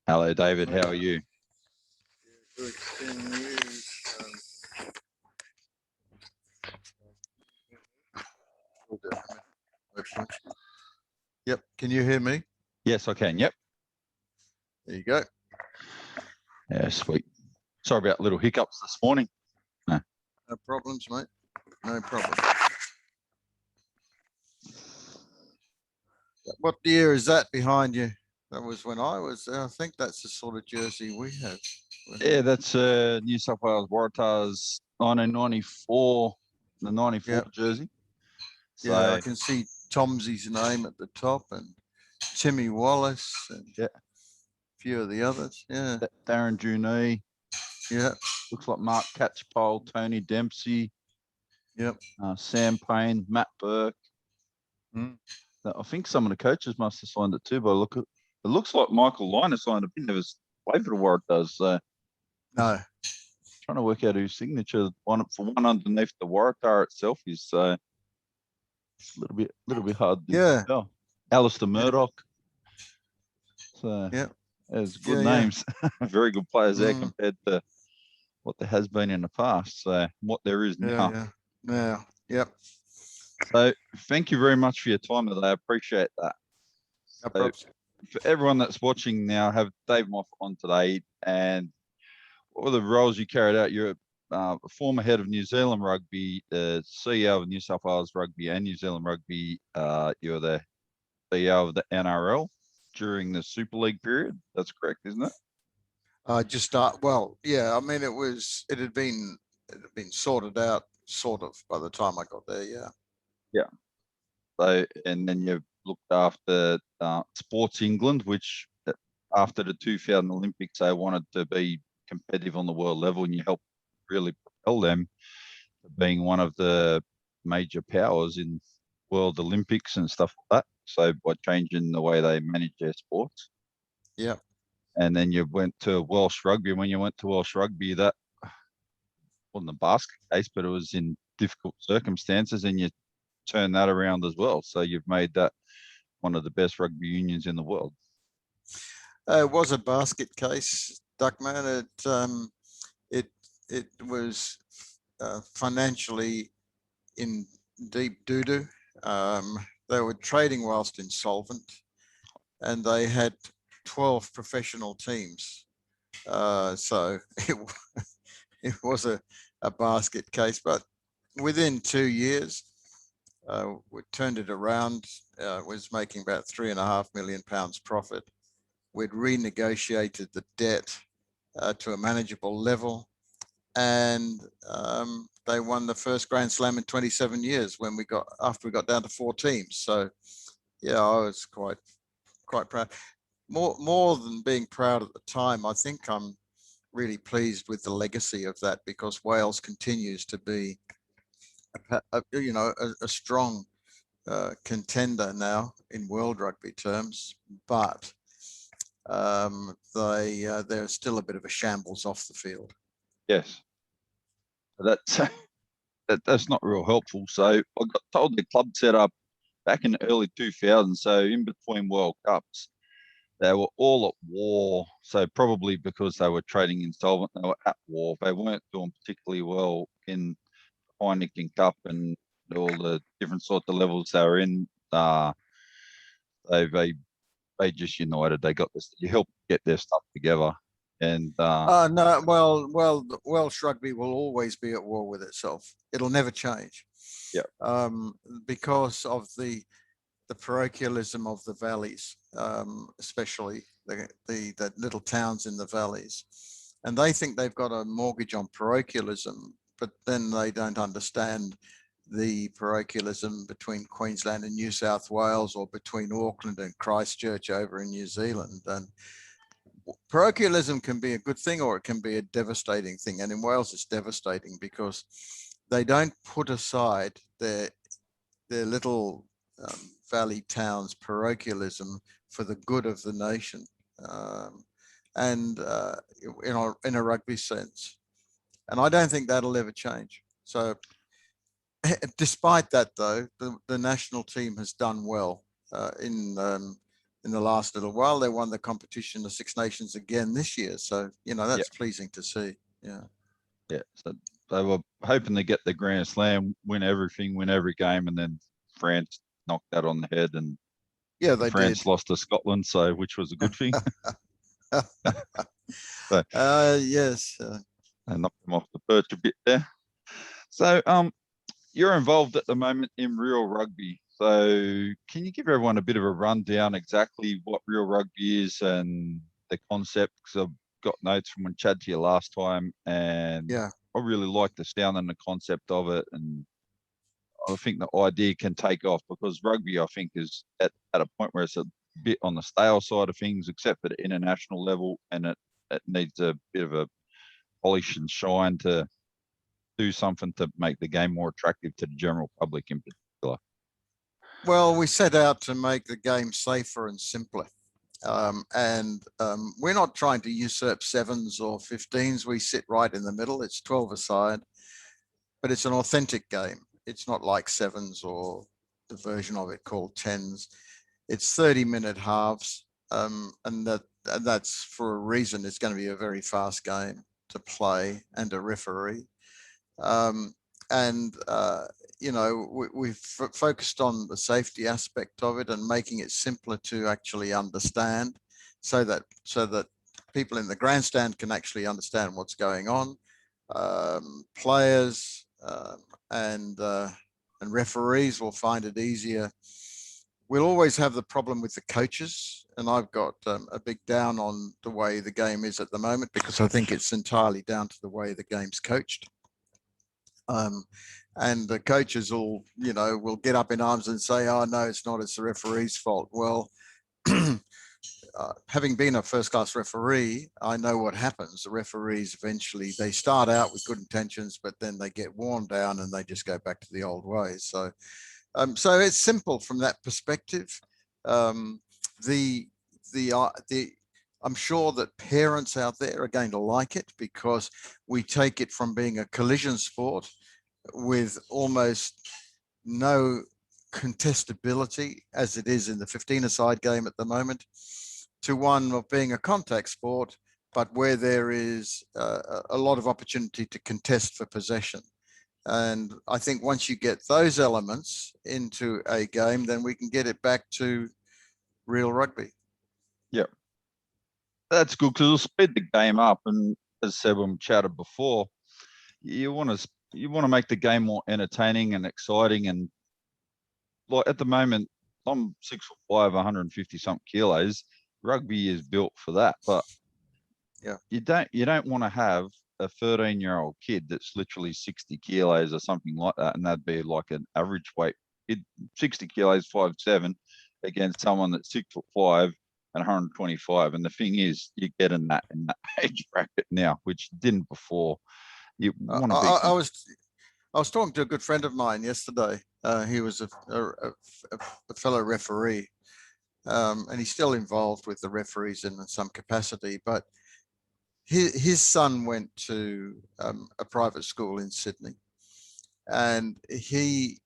Hello, David. How are you? Good. Can you, hold on a minute. Yep. Can you hear me? Yes, I can. Yep. There you go. Yeah, sweet. Sorry about little hiccups this morning. No problems, mate. No problem. What year is that behind you? That was when I was there. I think that's the sort of jersey we had. Yeah, that's New South Wales Waratahs 1994, the 94 Yep. jersey. So, Yeah, I can see Tomsey's name at the top and Timmy Wallace and yeah, a few of the others. Yeah. Darren Junee. Yeah. Looks like Mark Catchpole, Tony Dempsey. Yep. Sam Payne, Matt Burke. Mm. I think some of the coaches must have signed it too, but it looks like Michael Liner signed it. He never played for the Waratahs. So No. trying to work out whose signature one underneath the Waratah itself is. So it's a little bit hard to tell. Alistair Murdoch. So yeah, there's good names, very good players there compared to what there has been in the past. So what there is now. Yeah. Yep. So thank you very much for your time today. I appreciate that. So for everyone that's watching now, I have Dave Moffett on today, and what were the roles you carried out? You're a former head of New Zealand Rugby, the CEO of New South Wales Rugby and New Zealand Rugby. You're the CEO of the NRL during the Super League period. That's correct, isn't it? Well, yeah. I mean, it had been sorted out, sort of, by the time I got there. Yeah. Yeah. So, and then you looked after Sports England, which after the 2000 Olympics, they wanted to be competitive on the world level, and you helped really propel them to being one of the major powers in World Olympics and stuff like that. So by changing the way they manage their sports. Yeah. And then you went to Welsh Rugby. And when you went to Welsh Rugby, that wasn't a basket case, but it was in difficult circumstances, and you turned that around as well. So you've made that one of the best rugby unions in the world. It was a basket case, Duckman. It was financially in deep doo-doo. They were trading whilst insolvent, and they had 12 professional teams. So it was a basket case, but within 2 years, we turned it around. Was making about £3.5 million profit. We'd renegotiated the debt to a manageable level, and they won the first Grand Slam in 27 years after we got down to 4 teams. So yeah, I was quite proud. More than being proud at the time, I think I'm really pleased with the legacy of that, because Wales continues to be a strong contender now in world rugby terms, but they're still a bit of a shambles off the field. Yes, that's not real helpful. So I got told the club set up back in the early 2000s. So in between World Cups, they were all at war. So probably because they were trading insolvent, they were at war. They weren't doing particularly well in Heineken Cup and all the different sorts of levels they were in. They just united. They got this. You helped get their stuff together. And no, well, Welsh rugby will always be at war with itself. It'll never change. Yeah. Because of the parochialism of the valleys, especially the little towns in the valleys, and they think they've got a mortgage on parochialism, but then they don't understand the parochialism between Queensland and New South Wales, or between Auckland and Christchurch over in New Zealand. And parochialism can be a good thing, or it can be a devastating thing. And in Wales, it's devastating because they don't put aside their little valley towns' parochialism for the good of the nation, and in a rugby sense. And I don't think that'll ever change. So despite that, though, the national team has done well in in the last little while. They won the competition, the Six Nations, again this year. So, that's pleasing to see. Yeah. Yeah. So they were hoping to get the Grand Slam, win everything, win every game, and then France knocked that on the head, and they France did. lost to Scotland, so which was a good thing. So yes. I knocked them off the perch a bit there. So you're involved at the moment in Real Rugby. So can you give everyone a bit of a rundown exactly what Real Rugby is and the concept? Because I've got notes from when Chad to you last time, and Yeah. I really like the sound and the concept of it. And I think the idea can take off, because rugby, I think, is at a point where it's a bit on the stale side of things, except for the international level, and it needs a bit of a polish and shine to do something to make the game more attractive to the general public in particular. Well, we set out to make the game safer and simpler. We're not trying to usurp 7s or 15s. We sit right in the middle. It's 12 aside, but it's an authentic game. It's not like 7s or the version of it called 10s. It's 30-minute halves, and that's for a reason. It's going to be a very fast game to play and a referee. We've focused on the safety aspect of it and making it simpler to actually understand, so that people in the grandstand can actually understand what's going on. Players and referees will find it easier. We'll always have the problem with the coaches, and I've got a big down on the way the game is at the moment, because I think it's entirely down to the way the game's coached. And the coaches will get up in arms and say, "Oh no, it's not. It's the referee's fault." Well, having been a first-class referee, I know what happens. The referees eventually, they start out with good intentions, but then they get worn down and they just go back to the old ways. So it's simple from that perspective. I'm sure that parents out there are going to like it, because we take it from being a collision sport with almost no contestability, as it is in the 15-a-side game at the moment, to one of being a contact sport, but where there is a lot of opportunity to contest for possession. And I think once you get those elements into a game, then we can get it back to real rugby. Yeah, that's good, because it'll speed the game up. And as I said when we chatted before, you want to make the game more entertaining and exciting. And like at the moment, I'm 6'5", 150 something kilos. Rugby is built for that, but yeah, you don't want to have a 13-year-old kid that's literally 60 kilos or something like that, and that'd be like an average weight kid, 60 kilos, 5'7", against someone that's 6'5" and 125. And the thing is, you're getting that in that age bracket now, which didn't before. You want to be. I was talking to a good friend of mine yesterday. He was a fellow referee, and he's still involved with the referees in some capacity. But his son went to a private school in Sydney, and he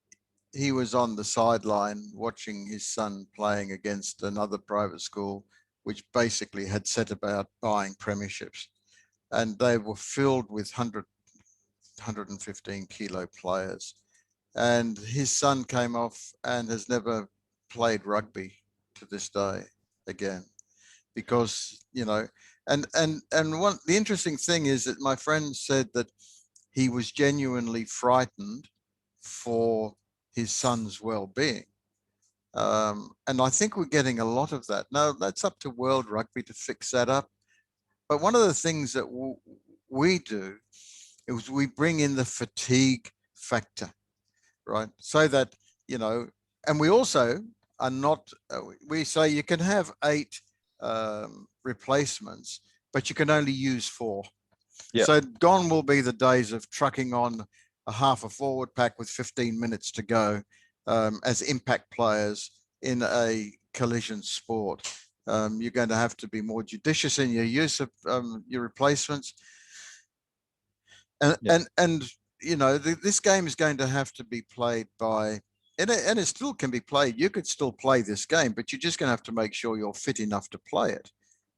was on the sideline watching his son playing against another private school, which basically had set about buying premierships, and they were filled with 115 kilo players. And his son came off and has never played rugby to this day again, because and the interesting thing is that my friend said that he was genuinely frightened for his son's well-being. And I think we're getting a lot of that. Now, that's up to World Rugby to fix that up. But one of the things that we do is we bring in the fatigue factor, right? So that, and we also are not, we say you can have 8 replacements, but you can only use 4. Yep. So gone will be the days of trucking on a half a forward pack with 15 minutes to go as impact players in a collision sport. You're going to have to be more judicious in your use of your replacements. And, yep. and this game is going to have to be played by and it still can be played. You could still play this game, but you're just going to have to make sure you're fit enough to play it.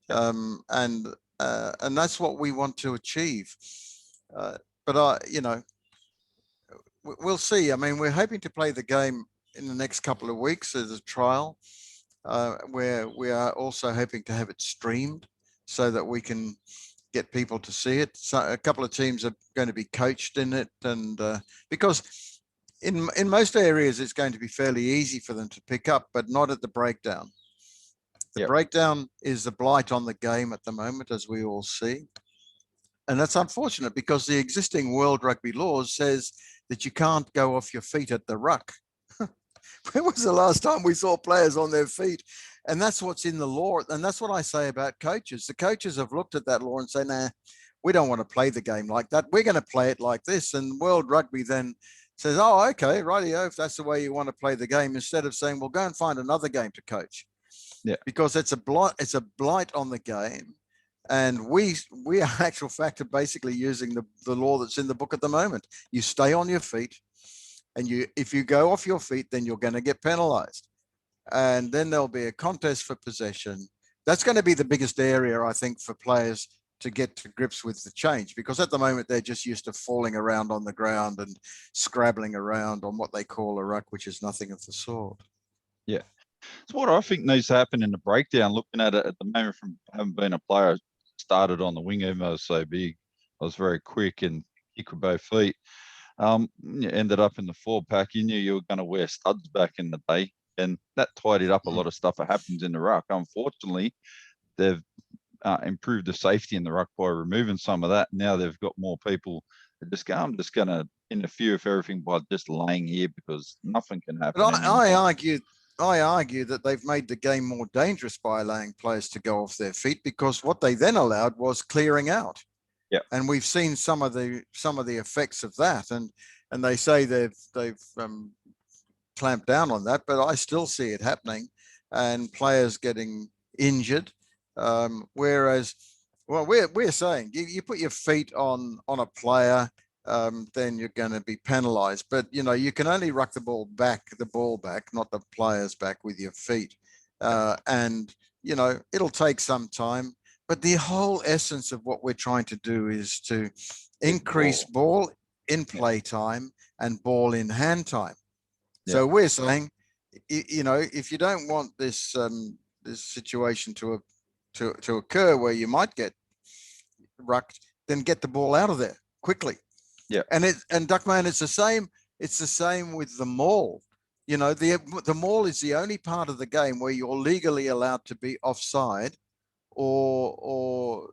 And that's what we want to achieve. But we'll see. I mean, we're hoping to play the game in the next couple of weeks as a trial, where we are also hoping to have it streamed so that we can get people to see it. So a couple of teams are going to be coached in it, and because in most areas it's going to be fairly easy for them to pick up, but not at the breakdown. The breakdown is the blight on the game at the moment, as we all see. And that's unfortunate because the existing World Rugby laws says that you can't go off your feet at the ruck. When was the last time we saw players on their feet? And that's what's in the law. And that's what I say about coaches. The coaches have looked at that law and say, nah, we don't want to play the game like that. We're going to play it like this. And World Rugby then says, oh, okay, rightio, if that's the way you want to play the game, instead of saying, well, go and find another game to coach. Yeah. Because it's a blight on the game. And we are actual fact are basically using the law that's in the book at the moment. You stay on your feet, and if you go off your feet, then you're going to get penalized. And then there'll be a contest for possession. That's going to be the biggest area, I think, for players to get to grips with the change, because at the moment they're just used to falling around on the ground and scrabbling around on what they call a ruck, which is nothing of the sort. Yeah. So what I think needs to happen in the breakdown, looking at it at the moment from having been a player, started on the wing, even though I was so big, I was very quick and kick with both feet. You ended up in the forward pack. You knew you were going to wear studs back in the day, and that tidied up a lot of stuff that happens in the ruck. Unfortunately, they've improved the safety in the ruck by removing some of that. Now they've got more people that just go, I'm just going to interfere with everything by just laying here because nothing can happen. But I argue that they've made the game more dangerous by allowing players to go off their feet, because what they then allowed was clearing out. Yeah. And we've seen some of the effects of that, and they say they've clamped down on that, but I still see it happening, and players getting injured. Whereas, well, we're saying you put your feet on a player, then you're going to be penalised. But you can only ruck the ball back, not the players back with your feet, and it'll take some time. But the whole essence of what we're trying to do is to increase ball in play time and ball in hand time. Yeah. So we're saying, if you don't want this situation to occur where you might get rucked, then get the ball out of there quickly. Yeah. And Duckman, it's the same. It's the same with the maul. The maul is the only part of the game where you're legally allowed to be offside, or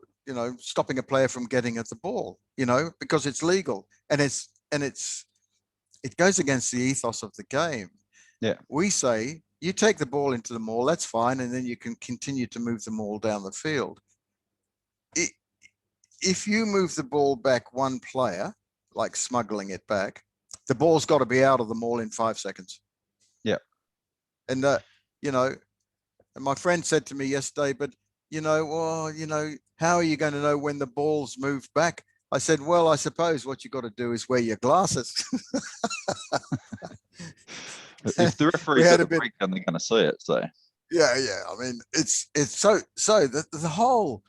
stopping a player from getting at the ball, because it's legal, and it goes against the ethos of the game. Yeah. We say you take the ball into the maul, that's fine, and then you can continue to move the maul down the field. If you move the ball back one player, like smuggling it back, the ball's got to be out of the maul in 5 seconds. Yeah. And my friend said to me yesterday, but how are you going to know when the ball's moved back? I said, well, I suppose what you got to do is wear your glasses. If the referee's at the breakdown, they're going to see it. So yeah. I mean, it's so the whole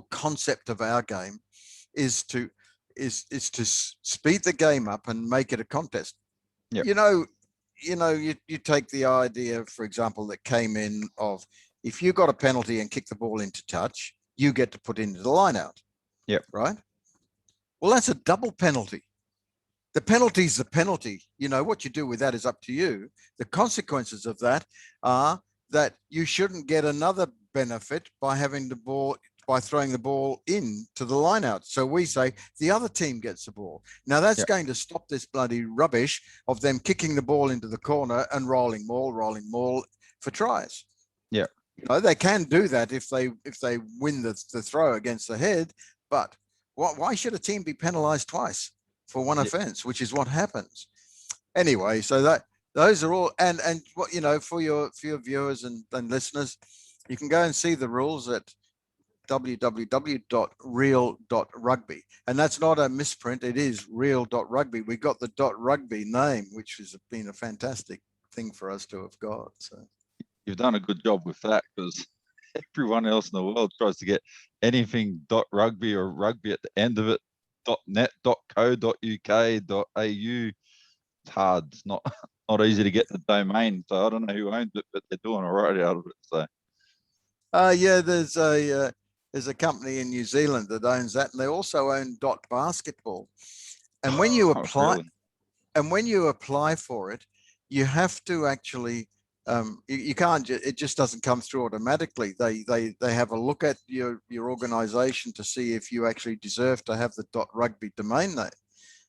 concept of our game is to speed the game up and make it a contest. Yep. You take the idea, for example, that came in of, if you got a penalty and kick the ball into touch, you get to put into the line out. Yep. Right? Well, that's a double penalty. The penalty's the penalty. What you do with that is up to you. The consequences of that are that you shouldn't get another benefit by throwing the ball into the line out. So we say the other team gets the ball. Now that's going to stop this bloody rubbish of them kicking the ball into the corner and rolling maul for tries. Yeah. They can do that if they win the throw against the head, but why should a team be penalised twice for one offence, which is what happens? Anyway, so those are all, and what for your viewers and listeners, you can go and see the rules at www.real.rugby. And that's not a misprint. It is real.rugby. We got the .rugby name, which has been a fantastic thing for us to have got. So You've done a good job with that, because everyone else in the world tries to get anything .rugby or rugby at the end of it, .net, .co.uk, .au. It's hard. It's not easy to get the domain. So I don't know who owns it, but they're doing all right out of it. So yeah, there's a company in New Zealand that owns that, and they also own .basketball. And when you apply, really? and when you apply for it, you have to actually you can't. It just doesn't come through automatically. They have a look at your organization to see if you actually deserve to have the .rugby domain name.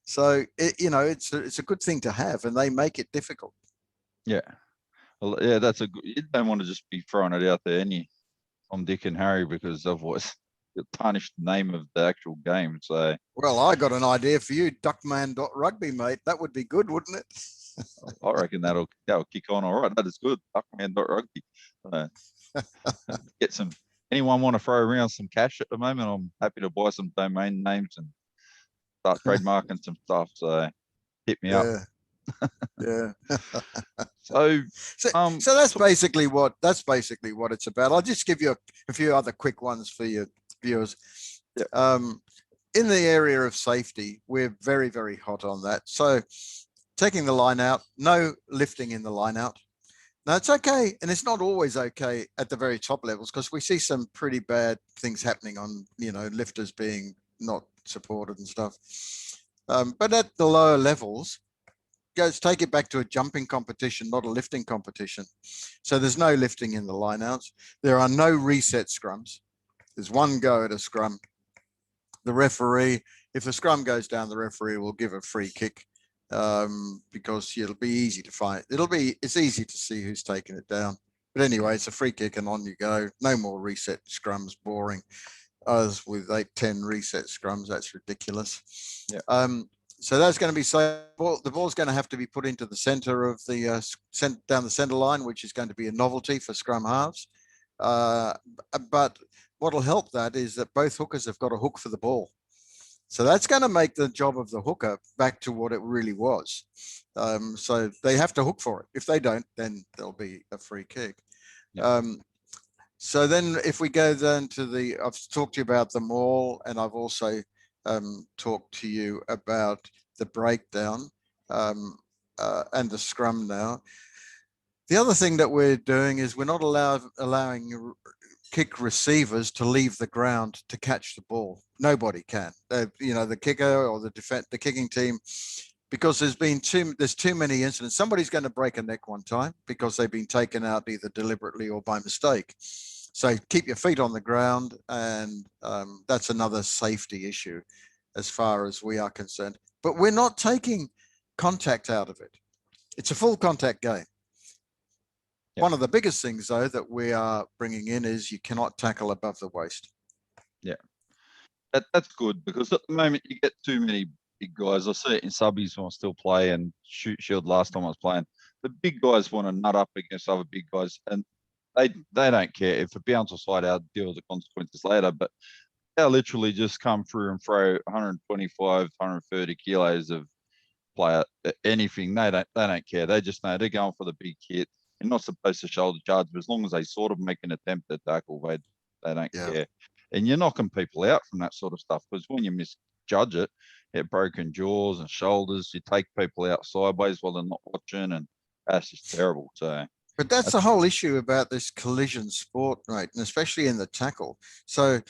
So it's a good thing to have, and they make it difficult. Yeah. Well, yeah, that's a good. You don't want to just be throwing it out there, any Tom, Dick, and Harry, because otherwise you'll tarnish the name of the actual game. So, well, I got an idea for you, Duckman.rugby, mate. That would be good, wouldn't it? I reckon that'll kick on all right. That is good. Duckman.rugby. Get some. Anyone want to throw around some cash at the moment? I'm happy to buy some domain names and start trademarking some stuff. So hit me up. Yeah. Yeah. So, so that's basically what it's about. I'll just give you a few other quick ones for your viewers. Yeah. In the area of safety, we're very, very hot on that. So taking the line out, no lifting in the line out. Now it's okay, and it's not always okay at the very top levels, because we see some pretty bad things happening on, lifters being not supported and stuff. But at the lower levels, take it back to a jumping competition, not a lifting competition. So there's no lifting in the lineouts. There are no reset scrums. There's one go at a scrum. The referee, if the scrum goes down, the referee will give a free kick, because it'll be easy to find. It's easy to see who's taking it down. But anyway, it's a free kick and on you go. No more reset scrums, boring. As with 8-10 reset scrums, that's ridiculous. Yeah. So that's going to be the ball's going to have to be put into the center of the down the center line, which is going to be a novelty for scrum halves. But what'll help that is that both hookers have got a hook for the ball. So that's going to make the job of the hooker back to what it really was. So they have to hook for it. If they don't, then there'll be a free kick. Yeah. So then if we go then to I've talked to you about the maul, and I've also talked to you about the breakdown and the scrum now. The other thing that we're doing is we're not allowing kick receivers to leave the ground to catch the ball. Nobody can. The kicker or the kicking team, because there's too many incidents. Somebody's going to break a neck one time because they've been taken out either deliberately or by mistake. So keep your feet on the ground, and that's another safety issue as far as we are concerned. But we're not taking contact out of it. It's a full contact game. Yeah. One of the biggest things, though, that we are bringing in is you cannot tackle above the waist. Yeah, that's good, because at the moment you get too many big guys. I see it in subbies when I still play, and shoot shield last time I was playing. The big guys want to nut up against other big guys, and they don't care if it bounces side out, deal with the consequences later. But they'll literally just come through and throw 125, 130 kilos of player, anything. They don't care. They just know they're going for the big hit. You're not supposed to shoulder charge, but as long as they sort of make an attempt at tackle, they don't care. And you're knocking people out from that sort of stuff, because when you misjudge it, you have broken jaws and shoulders. You take people out sideways while they're not watching, and that's just terrible. So. But that's the whole issue about this collision sport, right? And especially in the tackle. So,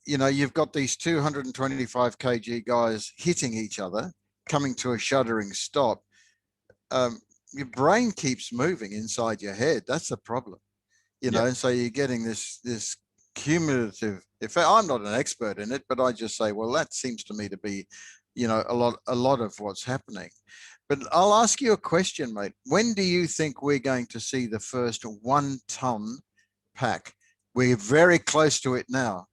you've got these 225 kg guys hitting each other, coming to a shuddering stop. Your brain keeps moving inside your head. That's the problem, and so you're getting this cumulative effect. I'm not an expert in it, but I just say, well, that seems to me to be, a lot of what's happening. But I'll ask you a question, mate. When do you think we're going to see the first 1 ton pack? We're very close to it now.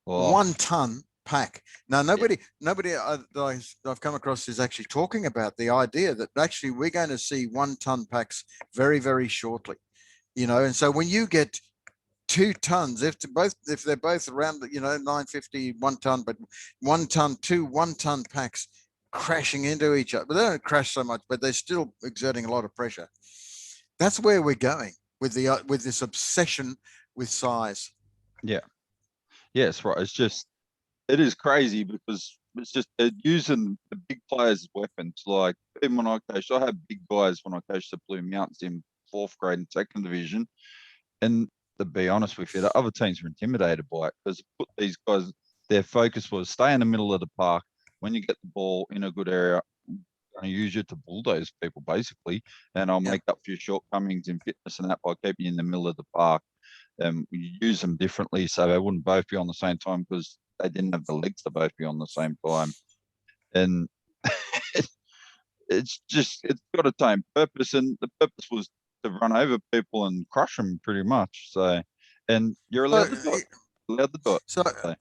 Oh. 1 ton pack. Now, nobody that I've come across is actually talking about the idea that actually we're going to see 1 ton packs very, very shortly. And so when you get 2 tons, if they're both around, 950, 1 ton, but 1 ton, 2 1-ton packs crashing into each other. But they don't crash so much, but they're still exerting a lot of pressure. That's where we're going with this obsession with size. Yeah. Yes, right. It is crazy because it's just they're using the big players as weapons. Like even when I coached, I had big guys when I coached the Blue Mountains in 4th grade and 2nd division. And to be honest with you, the other teams were intimidated by it because put these guys, their focus was stay in the middle of the park. When you get the ball in a good area, I'm going to use you to bulldoze people basically, and I'll make up for your shortcomings in fitness and that by keeping you in the middle of the park. We use them differently so they wouldn't both be on the same time because they didn't have the legs to both be on the same time. And it's got its own purpose, and the purpose was to run over people and crush them pretty much. So, and you're allowed to do it. Allowed to do it.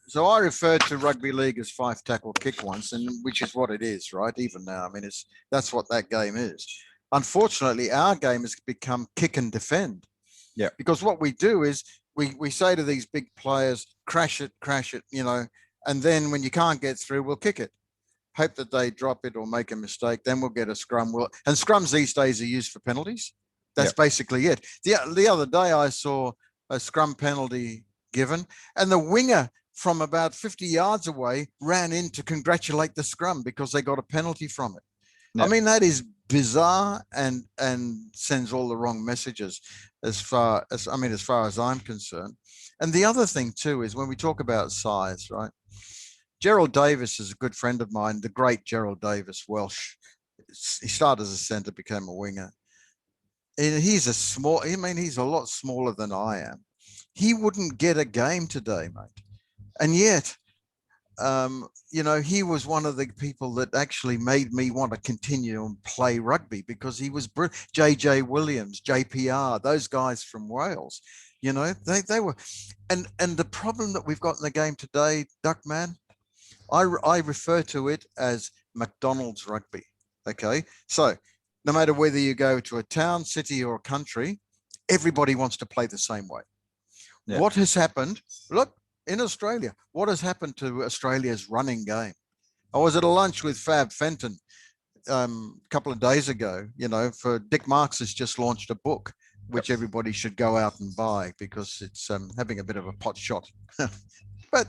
So I referred to rugby league as 5 tackle kick once, and which is what it is, right? Even now, I mean, that's what that game is. Unfortunately, our game has become kick and defend. Yeah. Because what we do is we say to these big players, crash it, and then when you can't get through, we'll kick it. Hope that they drop it or make a mistake. Then we'll get a scrum. And scrums these days are used for penalties. That's basically it. The other day I saw a scrum penalty given, and the winger from about 50 yards away ran in to congratulate the scrum because they got a penalty from it. Yeah. I mean, that is bizarre and sends all the wrong messages as far as I'm concerned. And the other thing too is when we talk about size, right? Gerald Davis is a good friend of mine, the great Gerald Davis, Welsh. He started as a centre, became a winger. And he's a lot smaller than I am. He wouldn't get a game today, mate. And yet, he was one of the people that actually made me want to continue and play rugby because he was JJ Williams, JPR, those guys from Wales. They were, and the problem that we've got in the game today, Duckman, I refer to it as McDonald's rugby. Okay, so no matter whether you go to a town, city, or a country, everybody wants to play the same way. Yeah. What has happened? Look, in Australia, what has happened to Australia's running game? I was at a lunch with Fab Fenton a couple of days ago. For Dick Marks has just launched a book, which everybody should go out and buy because it's having a bit of a pot shot. But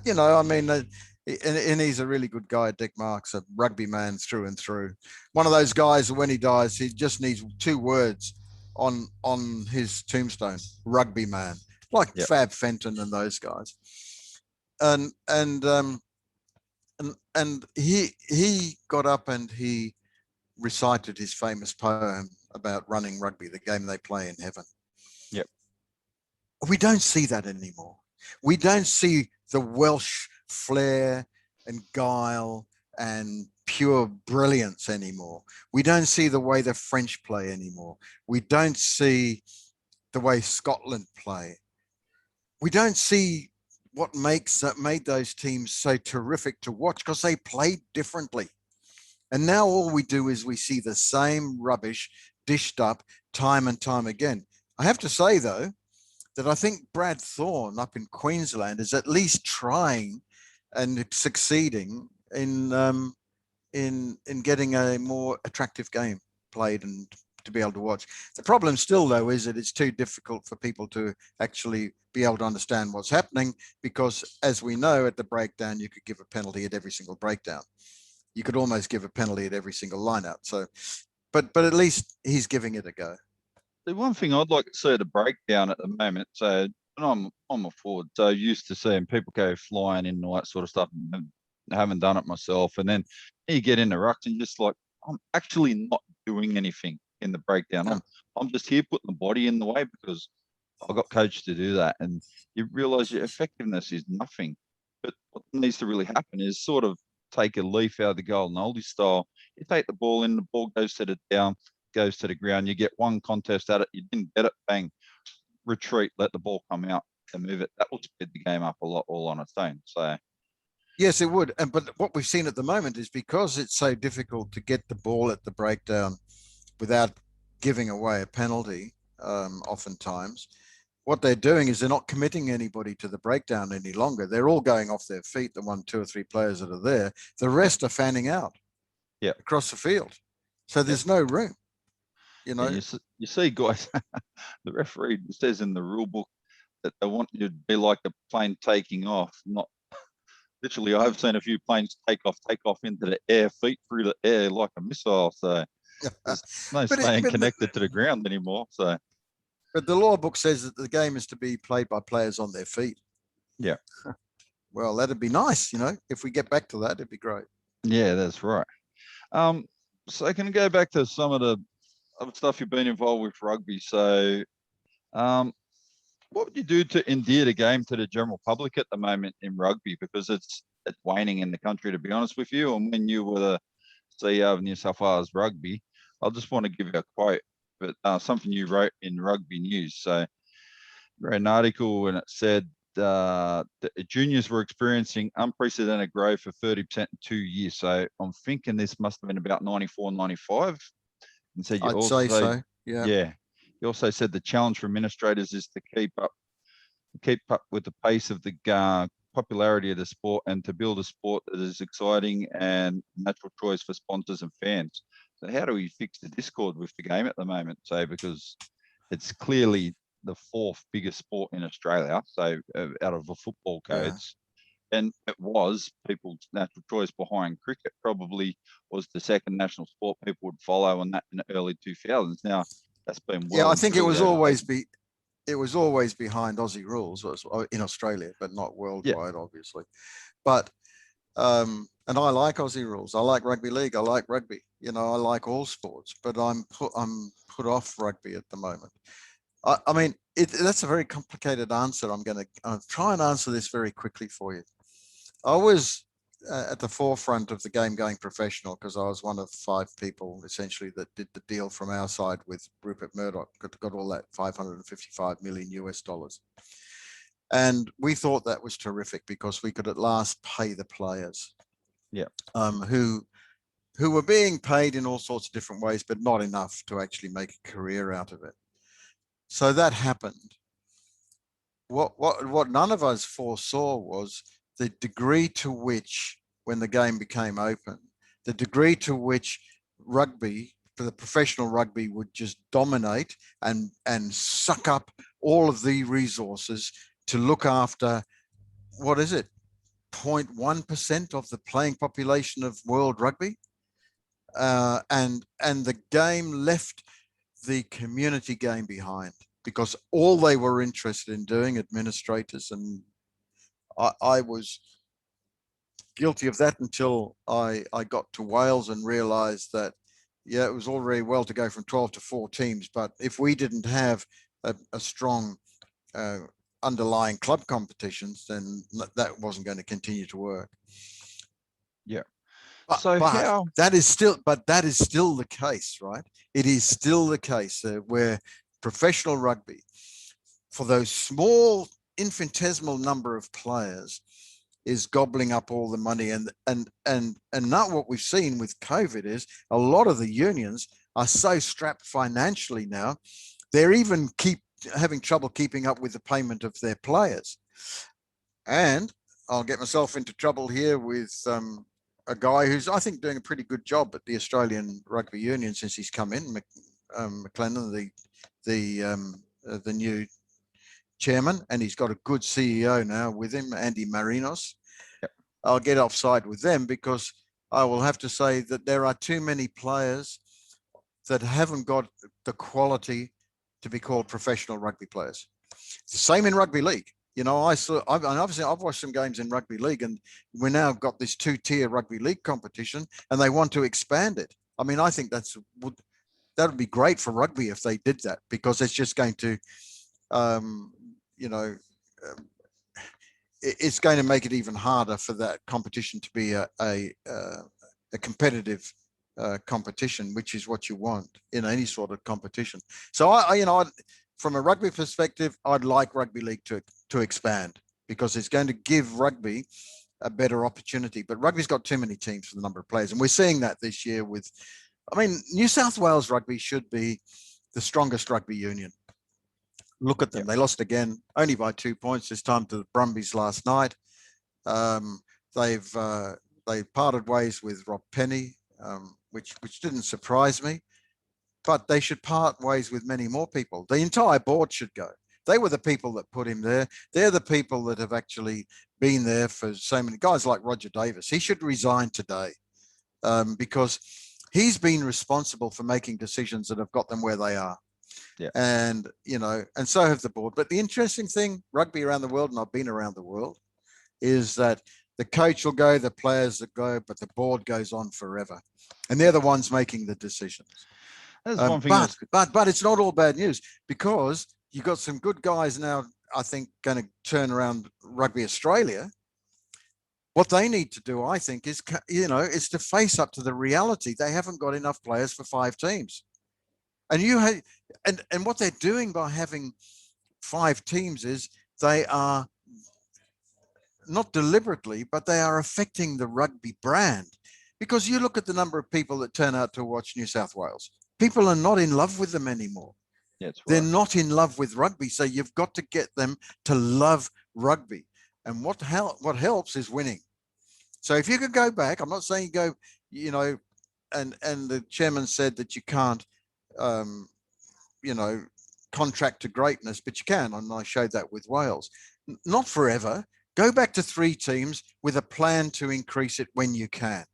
and he's a really good guy, Dick Marks, a rugby man through and through. One of those guys, when he dies, he just needs 2 words on his tombstone: rugby man, like Fab Fenton and those guys. And he got up and he recited his famous poem about running rugby, the game they play in heaven. Yep. We don't see that anymore. We don't see the Welsh flair and guile and pure brilliance anymore. We don't see the way the French play anymore. We don't see the way Scotland play. We don't see what made those teams so terrific to watch because they played differently. And now all we do is we see the same rubbish dished up time and time again. I have to say, though, that I think Brad Thorne up in Queensland is at least trying and succeeding in getting a more attractive game played and to be able to watch. The problem still, though, is that it's too difficult for people to actually be able to understand what's happening because, as we know, at the breakdown, you could give a penalty at every single breakdown. You could almost give a penalty at every single line-out. So, but at least he's giving it a go. The one thing I'd like to see at a breakdown at the moment, so I'm a forward, so used to seeing people go flying in and all that sort of stuff. And I haven't done it myself. And then you get in the rucks and just like, I'm actually not doing anything in the breakdown. No. I'm just here putting the body in the way because I got coached to do that. And you realize your effectiveness is nothing. But what needs to really happen is sort of take a leaf out of the golden oldie style. You take the ball in, the ball goes to the down, goes to the ground. You get one contest at it. You didn't get it, bang, retreat, let the ball come out and move it. That will speed the game up a lot all on its own. So, yes, it would. But what we've seen at the moment is because it's so difficult to get the ball at the breakdown without giving away a penalty, oftentimes, what they're doing is they're not committing anybody to the breakdown any longer. They're all going off their feet, the 1, 2 or 3 players that are there. The rest are fanning out across the field. So there's no room, you know. Yeah, you see guys, the referee says in the rule book that they want you to be like a plane taking off, not literally. I've seen a few planes take off into the air, feet through the air like a missile. So there's no staying connected to the ground anymore. So, but the law book says that the game is to be played by players on their feet. Yeah. Well, that'd be nice, you know. If we get back to that, it'd be great. Yeah, that's right. So can I go back to some of the other stuff you've been involved with rugby? So, what would you do to endear the game to the general public at the moment in rugby? Because it's waning in the country, to be honest with you. And when you were the CEO of New South Wales Rugby, I just want to give you a quote, but something you wrote in Rugby News. So, I read an article and it said the juniors were experiencing unprecedented growth of 30% in 2 years. So I'm thinking this must have been about 94, 95. And said you I'd also, say so. Yeah. Yeah. You also said the challenge for administrators is to keep up with the pace of the popularity of the sport and to build a sport that is exciting and natural choice for sponsors and fans. So how do we fix the discord with the game at the moment? So because it's clearly the 4th biggest sport in Australia, so out of the football codes. Yeah. And it was people's natural choice behind cricket, probably was the 2nd national sport people would follow on that in the early 2000s. Now that's been I think it was always behind Aussie rules in Australia, but not worldwide, obviously. But and I like Aussie rules. I like rugby league. I like rugby. You know, I like all sports, but I'm put off rugby at the moment. I mean, that's a very complicated answer. I'm going to try and answer this very quickly for you. I was at the forefront of the game going professional because I was one of 5 people essentially that did the deal from our side with Rupert Murdoch, got all that $555 million US. And we thought that was terrific because we could at last pay the players. Who were being paid in all sorts of different ways, but not enough to actually make a career out of it. So that happened. What none of us foresaw was the degree to which, when the game became open, the degree to which rugby, for the professional rugby, would just dominate and suck up all of the resources to look after, what is it, 0.1% of the playing population of world rugby. And the game left the community game behind because all they were interested in doing, administrators, and I was guilty of that until I got to Wales and realized that, it was all very well to go from 12 to 4 teams, but if we didn't have a strong underlying club competitions, then that wasn't going to continue to work. Yeah. But that is still the case, right? It is still the case where professional rugby, for those small infinitesimal number of players, is gobbling up all the money. And not what we've seen with COVID is a lot of the unions are so strapped financially now, they're even having trouble keeping up with the payment of their players. And I'll get myself into trouble here with a guy who's, I think, doing a pretty good job at the Australian Rugby Union since he's come in, McLennan, the new chairman, and he's got a good CEO now with him, Andy Marinos. Yep. I'll get offside with them because I will have to say that there are too many players that haven't got the quality to be called professional rugby players. It's the same in rugby league. You know, I've watched some games in rugby league, and we now got this 2-tier rugby league competition, and they want to expand it. I mean, I think that would be great for rugby if they did that, because it's just going to, it's going to make it even harder for that competition to be a competitive competition, which is what you want in any sort of competition. So from a rugby perspective, I'd like rugby league to expand, because it's going to give rugby a better opportunity. But rugby's got too many teams for the number of players, and we're seeing that this year with, New South Wales Rugby should be the strongest rugby union. look at them. They lost again, only by 2 points, this time to the Brumbies last night. They parted ways with Rob Penny, which didn't surprise me, but they should part ways with many more people. The entire board should go. They were the people that put him there. They're the people that have actually been there for so many guys like Roger Davis. He should resign today because he's been responsible for making decisions that have got them where they are. Yeah. And, and so have the board. But the interesting thing, rugby around the world, and I've been around the world, is that the coach will go, the players that go, but the board goes on forever. And they're the ones making the decisions. That's one thing. But it's not all bad news, because you've got some good guys now, I think, going to turn around Rugby Australia. What they need to do, I think, is to face up to the reality. They haven't got enough players for 5 teams. And what they're doing by having 5 teams is they are not deliberately, but they are affecting the rugby brand. Because you look at the number of people that turn out to watch New South Wales. People are not in love with them anymore. Yeah, that's right. They're not in love with rugby. So you've got to get them to love rugby. And what helps is winning. So if you could go back, I'm not saying you go, and the chairman said that you can't, contract to greatness, but you can. And I showed that with Wales. Not forever. Go back to 3 teams with a plan to increase it when you can.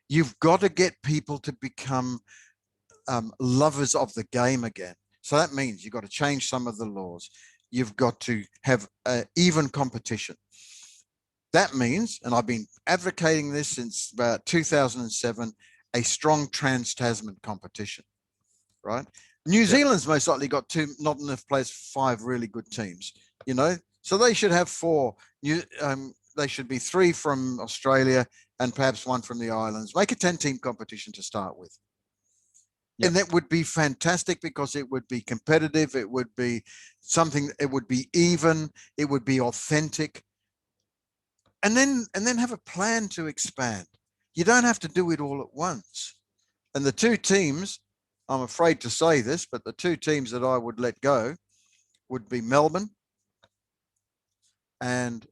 You've got to get people to become lovers of the game again. So that means you've got to change some of the laws. You've got to have even competition. That means, and I've been advocating this since about 2007, a strong trans-Tasman competition, right? New Zealand's most likely got not enough players for 5 really good teams, so they should have 4. They should be 3 from Australia and perhaps 1 from the islands. Make a 10-team competition to start with. Yep. And that would be fantastic, because it would be competitive. It would be something, it would be even, it would be authentic. And then have a plan to expand. You don't have to do it all at once. And the 2 teams, I'm afraid to say this, but the 2 teams that I would let go would be Melbourne and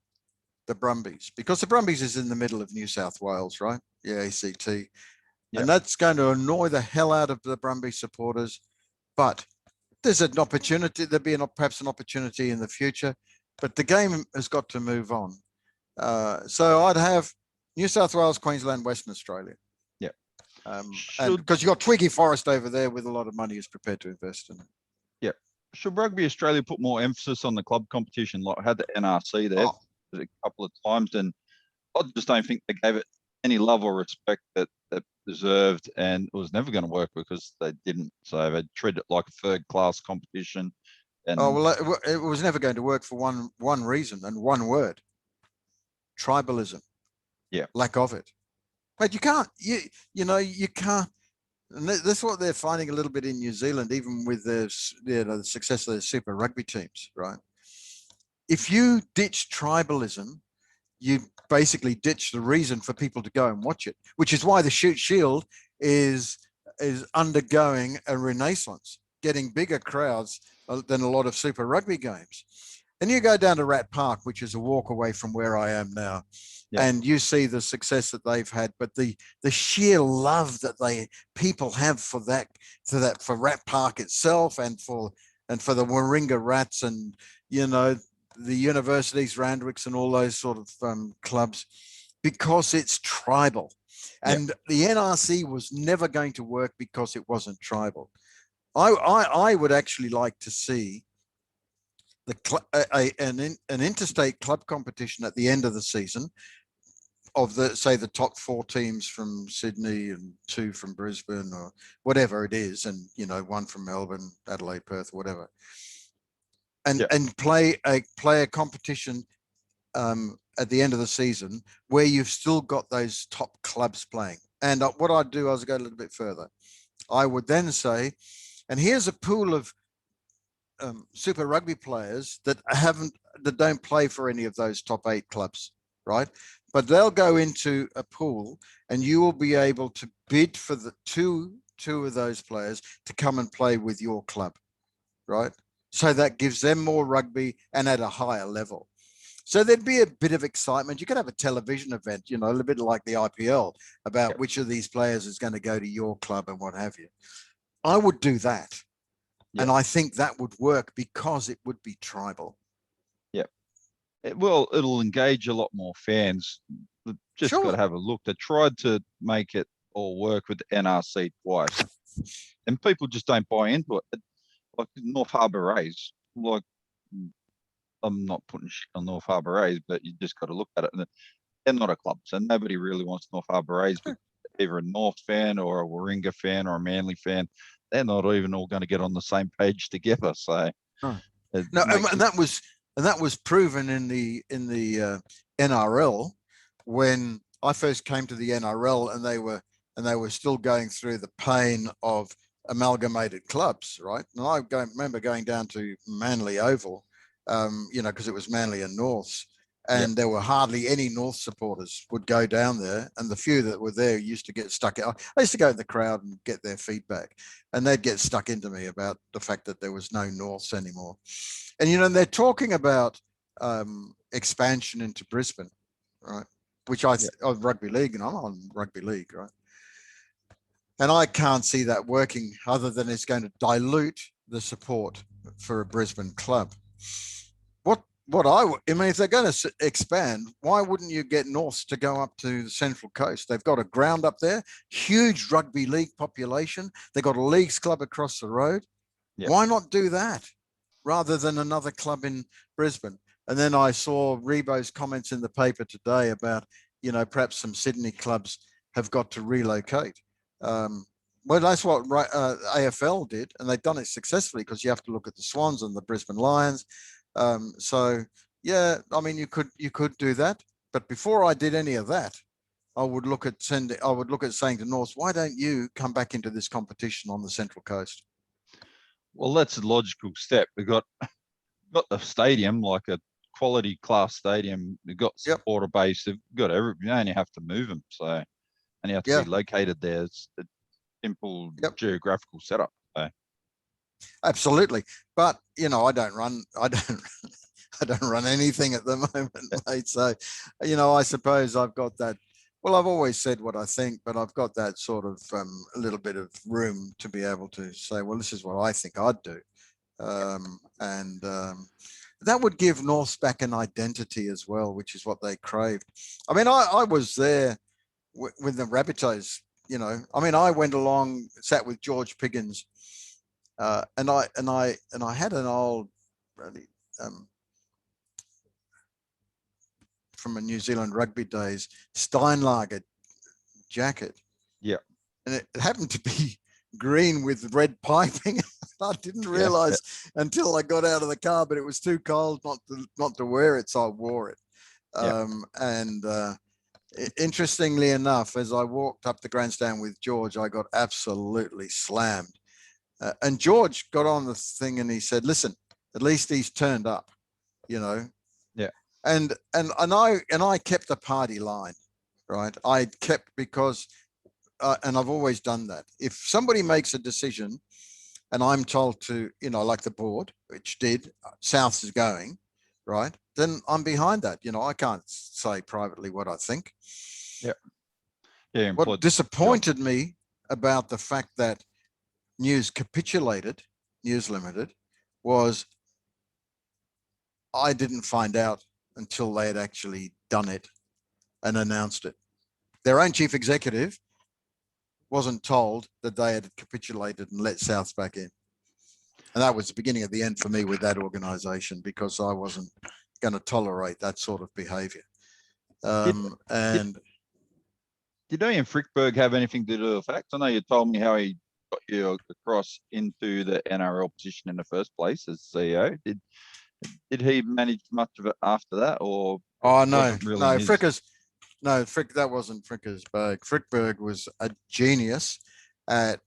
the Brumbies, because the Brumbies is in the middle of New South Wales, right? The ACT. Yep. And that's going to annoy the hell out of the Brumbies supporters. But there's an opportunity. There'll be perhaps an opportunity in the future. But the game has got to move on. So I'd have New South Wales, Queensland, Western Australia. Yeah. And because you've got Twiggy Forrest over there with a lot of money who's prepared to invest in it. Yeah. Should Rugby Australia put more emphasis on the club competition? Like, I had the NRC there a couple of times, and I just don't think they gave it any love or respect that deserved, and it was never going to work because they didn't. So they treated it like a 3rd-class competition. And it was never going to work for one reason and one word: tribalism. Yeah, lack of it. But you can't. You can't. And that's what they're finding a little bit in New Zealand, even with the success of their Super Rugby teams, right? If you ditch tribalism, you basically ditch the reason for people to go and watch it, which is why the Shoot Shield is undergoing a renaissance, getting bigger crowds than a lot of Super Rugby games. And you go down to Rat Park, which is a walk away from where I am now, and you see the success that they've had, but the sheer love that people have for Rat Park itself, and for the Warringah Rats, and the universities, Randwicks, and all those sort of clubs, because it's tribal. And the NRC was never going to work because it wasn't tribal. I would actually like to see an interstate club competition at the end of the season of the top 4 teams from Sydney and 2 from Brisbane, or whatever it is, and 1 from Melbourne, Adelaide, Perth, whatever. And play a competition at the end of the season where you've still got those top clubs playing. And what I'd do is go a little bit further. I would then say, and here's a pool of Super Rugby players that don't play for any of those top 8 clubs, right? But they'll go into a pool, and you will be able to bid for the two of those players to come and play with your club, right? So that gives them more rugby and at a higher level. So there'd be a bit of excitement. You could have a television event, a little bit like the IPL, about which of these players is going to go to your club and what have you. I would do that. And I think that would work because it would be tribal. Yep. It'll engage a lot more fans. Just got to have a look. They tried to make it all work with the NRC twice, and people just don't buy into it. Like North Harbour Rays, like I'm not putting shit on North Harbour Rays, but you just got to look at it. And they're not a club, so nobody really wants North Harbour Rays, but either a North fan or a Warringah fan or a Manly fan, they're not even all going to get on the same page together. So no, and that was proven in the NRL when I first came to the NRL, and they were still going through the pain of amalgamated clubs, right? And I remember going down to Manly Oval, because it was Manly and Norths, and there were hardly any North supporters would go down there, and the few that were there used to get stuck. I used to go in the crowd and get their feedback, and they'd get stuck into me about the fact that there was no Norths anymore. And they're talking about expansion into Brisbane, right? Which of rugby league, and I'm on rugby league, right? And I can't see that working other than it's going to dilute the support for a Brisbane club. If they're going to expand, why wouldn't you get Norths to go up to the Central Coast? They've got a ground up there, huge rugby league population. They've got a leagues club across the road. Why not do that rather than another club in Brisbane? And then I saw Rebo's comments in the paper today about, perhaps some Sydney clubs have got to relocate. Well, that's what AFL did, and they've done it successfully because you have to look at the Swans and the Brisbane Lions. You could do that, but before I did any of that, I would look at saying to North, why don't you come back into this competition on the Central Coast? Well, that's a logical step. We've got the stadium, like a quality class stadium. We've got supporter base. They've got everything. You only have to move them, so and you have to be located there. It's a simple geographical setup. So. Absolutely, but I don't run anything at the moment, mate. So, I suppose I've got that. Well, I've always said what I think, but I've got that sort of a little bit of room to be able to say, well, this is what I think I'd do. That would give Norths back an identity as well, which is what they craved. I mean, I was there with the Rabbitohs, I went along, sat with George Piggins, and I had an old, from a New Zealand rugby days, Steinlager jacket. Yeah. And it happened to be green with red piping. I didn't realize until I got out of the car, but it was too cold not to wear it, so I wore it. Interestingly enough, as I walked up the grandstand with George, I got absolutely slammed. And George got on the thing and he said, listen, at least he's turned up, Yeah. And I kept the party line, right? I kept because, and I've always done that. If somebody makes a decision and I'm told to, like the board, which did, Souths is going, right? Then I'm behind that. I can't say privately what I think. Yeah. What disappointed me about the fact that News capitulated, News Limited, was I didn't find out until they had actually done it and announced it. Their own chief executive wasn't told that they had capitulated and let Souths back in. And that was the beginning of the end for me with that organisation, because I wasn't going to tolerate that sort of behaviour. Did Ian Frickberg have anything to do with the fact? I know you told me how he got you across into the NRL position in the first place as CEO. Did he manage much of it after that, or? Oh no, Frickers. No, that wasn't Frickersberg. Frickberg was a genius at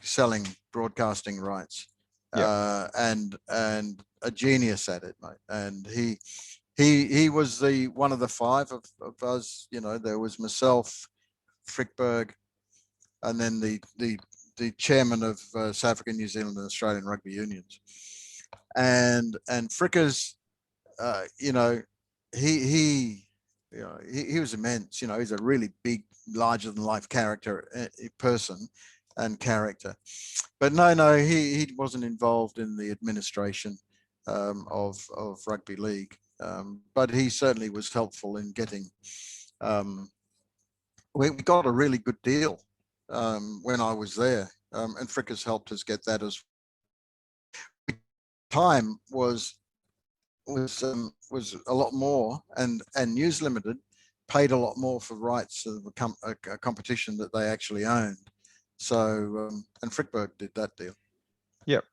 selling broadcasting rights, and a genius at it, mate. And he was one of the five of us. There was myself, Frickberg, and then the chairman of South African, New Zealand, and Australian rugby unions. and Frickers, you know, he was immense. You know, he's a really big, larger than life character, person and character. But no, he wasn't involved in the administration of rugby league. But he certainly was helpful in getting. We got a really good deal when I was there, and Frickers helped us get that as time was a lot more, and News Limited paid a lot more for rights of a competition that they actually owned. So and Frickberg did that deal. Yep.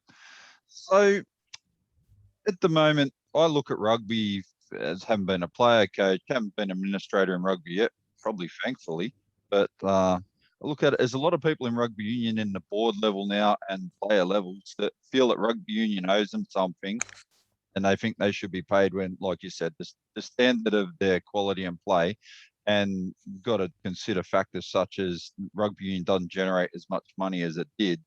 So at the moment, I look at rugby as haven't been a player coach, haven't been an administrator in rugby yet, probably thankfully. But I look at it as a lot of people in rugby union in the board level now and player levels that feel that rugby union owes them something, and they think they should be paid when, like you said, the standard of their quality and play. And you've got to consider factors such as rugby union doesn't generate as much money as it did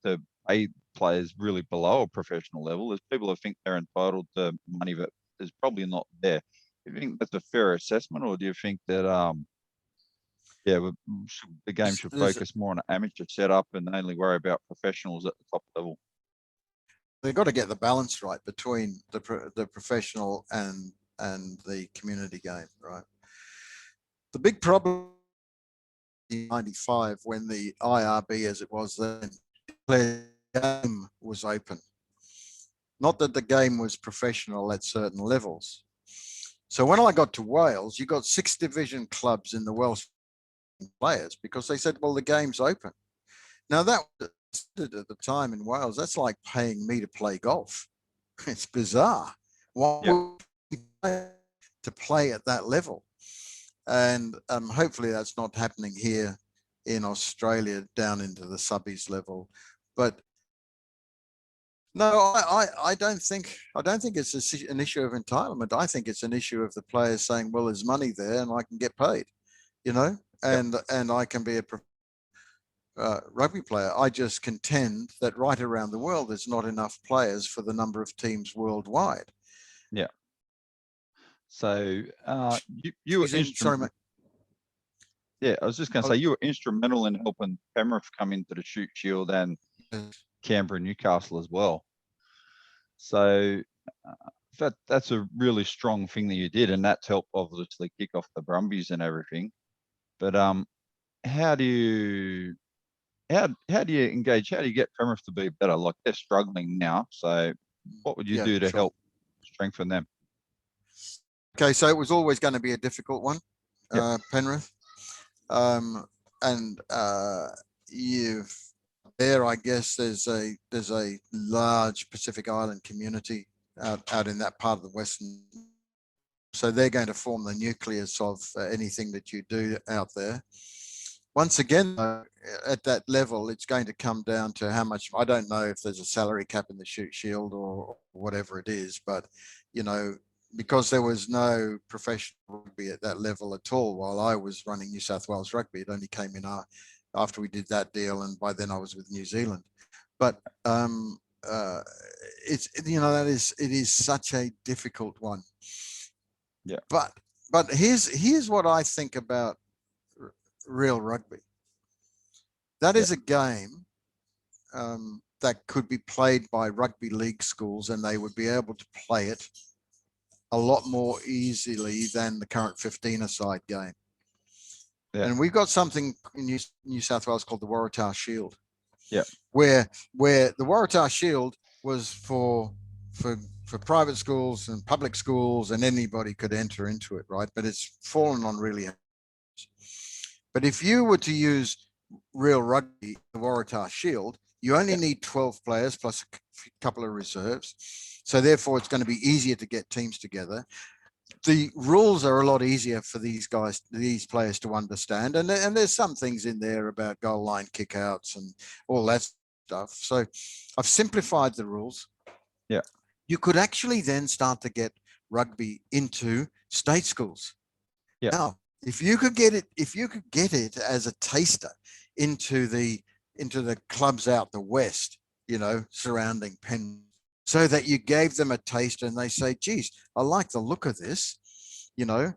to pay players really below a professional level. There's people who think they're entitled to money that is probably not there. Do you think that's a fair assessment, or do you think that the game should focus more on an amateur setup and only worry about professionals at the top level? They've got to get the balance right between the professional and the community game, right? The big problem in '95, when the IRB, as it was then, declared the game was open. Not that the game was professional at certain levels. So when I got to Wales, you got 6 division clubs in the Welsh players because they said, well, the game's open. Now that was at the time in Wales, that's like paying me to play golf. It's bizarre. Why would you pay to play at that level? And hopefully that's not happening here in Australia down into the subbies level. But no, I don't think it's an issue of entitlement. I think it's an issue of the players saying, well, there's money there and I can get paid, you know, and I can be a rugby player. I just contend that right around the world, there's not enough players for the number of teams worldwide. Yeah. So you were instrumental. Yeah, I was just going to say you were instrumental in helping Penrith come into the Shoot Shield and Canberra, Newcastle as well. So that's a really strong thing that you did, and that's helped obviously kick off the Brumbies and everything. But how do you engage? How do you get Penrith to be better? Like they're struggling now, so what would you do to help strengthen them? Okay, so it was always going to be a difficult one, Penrith, and there, I guess there's a large Pacific Island community out in that part of the Western. So they're going to form the nucleus of anything that you do out there. Once again, at that level, it's going to come down to how much. I don't know if there's a salary cap in the Shoot Shield or whatever it is, but you know, because there was no professional rugby at that level at all while I was running New South Wales Rugby. It only came in after we did that deal, and by then I was with New Zealand. But it's, you know, it is such a difficult one. Yeah. But here's what I think about Real Rugby. That is a game that could be played by rugby league schools, and they would be able to play it a lot more easily than the current 15-a-side game. Yeah. And we've got something in New South Wales called the Waratah Shield. Yeah. Where the Waratah Shield was for private schools and public schools, and anybody could enter into it, right? But it's fallen on really. But if you were to use Real Rugby, the Waratah Shield, you only need 12 players plus a couple of reserves. So therefore, it's going to be easier to get teams together. The rules are a lot easier for these players to understand. And there's some things in there about goal line kickouts and all that stuff. So I've simplified the rules. Yeah. You could actually then start to get rugby into state schools. Yeah. Now, if you could get it as a taster into the clubs out the west, you know, surrounding Penn, so that you gave them a taste and they say, geez, I like the look of this. You know,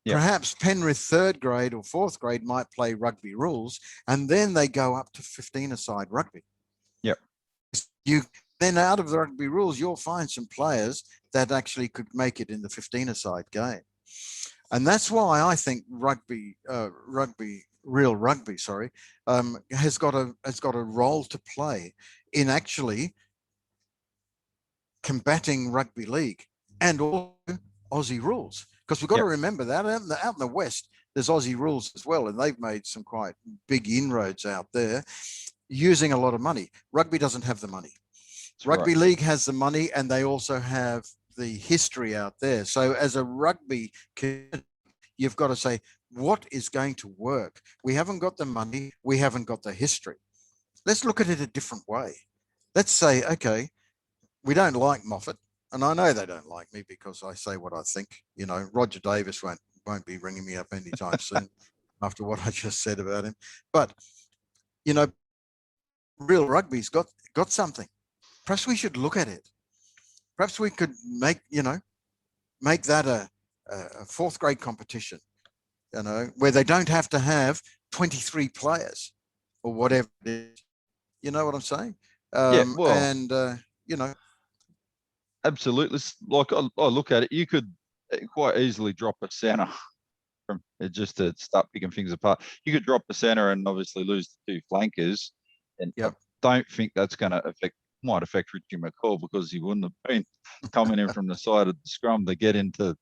Yep. perhaps Penrith third grade or fourth grade might play rugby rules, and then they go up to 15-a-side rugby. Yep. You then out of the rugby rules, you'll find some players that actually could make it in the 15-a-side game. And that's why I think real rugby, has got a role to play in actually combating rugby league and also Aussie rules. Because we've got to remember that out in the West, there's Aussie rules as well, and they've made some quite big inroads out there using a lot of money. Rugby doesn't have the money. Rugby league has the money, and they also have the history out there. So as a rugby community, you've got to say, what is going to work? We haven't got the money. We haven't got the history. Let's look at it a different way. Let's say, okay, we don't like Moffett, and I know they don't like me because I say what I think. You know, Roger Davis won't be ringing me up anytime soon after what I just said about him. But, you know, real rugby's got something. Perhaps we should look at it. Perhaps we could make that a fourth grade competition, you know, where they don't have to have 23 players or whatever it is. You know what I'm saying? You know. Absolutely. Like I look at it, you could quite easily drop a centre from just to start picking things apart. You could drop the centre and obviously lose the two flankers. And I don't think that's going to might affect Richie McCall, because he wouldn't have been coming in from the side of the scrum to get into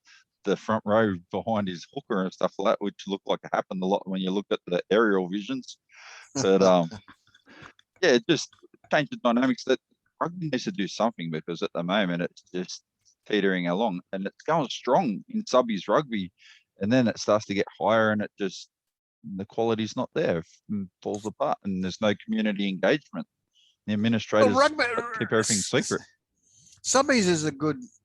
the front row behind his hooker and stuff like that, which looked like it happened a lot when you look at the aerial visions. But yeah, it just changed the dynamics. That rugby needs to do something, because at the moment it's just teetering along, and it's going strong in subbies rugby, and then it starts to get higher, and the quality's not there, and falls apart, and there's no community engagement. The administrators keep everything secret. Subbies is